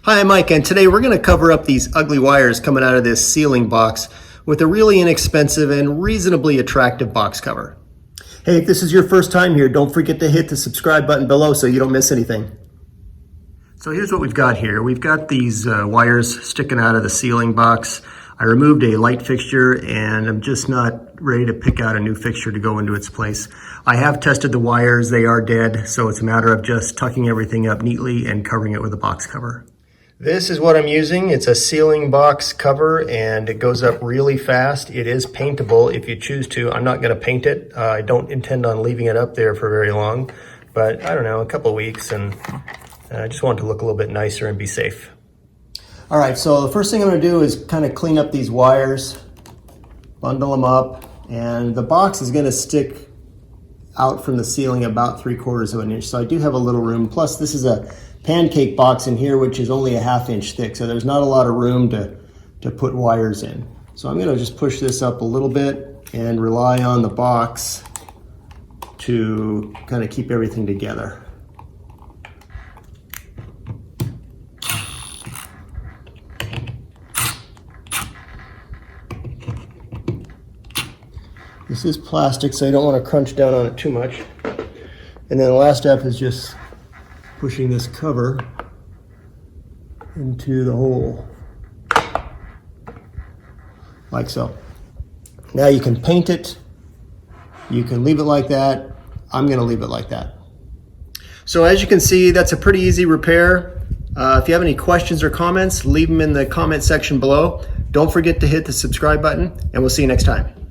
Hi, I'm Mike, and today we're going to cover up these ugly wires coming out of this ceiling box with a really inexpensive and reasonably attractive box cover. Hey, if this is your first time here, don't forget to hit the subscribe button below so you don't miss anything. So here's what we've got here. We've got these wires sticking out of the ceiling box. I removed a light fixture and I'm just not ready to pick out a new fixture to go into its place. I have tested the wires, they are dead, so it's a matter of just tucking everything up neatly and covering it with a box cover. This is what I'm using. It's a ceiling box cover and it goes up really fast. It is paintable if you choose to. I'm not going to paint it. I don't intend on leaving it up there for very long, but I don't know, a couple of weeks, and I just want it to look a little bit nicer and be safe. All right, so the first thing I'm going to do is kind of clean up these wires, bundle them up, and the box is going to stick out from the ceiling about 3/4 of an inch. So I do have a little room. Plus this is a pancake box in here, which is only a 1/2 inch thick. So there's not a lot of room to put wires in. So I'm going to just push this up a little bit and rely on the box to kind of keep everything together. This is plastic, so you don't want to crunch down on it too much. And then the last step is just pushing this cover into the hole, like so. Now you can paint it, you can leave it like that. I'm going to leave it like that. So as you can see, that's a pretty easy repair. If you have any questions or comments, leave them in the comment section below. Don't forget to hit the subscribe button, and we'll see you next time.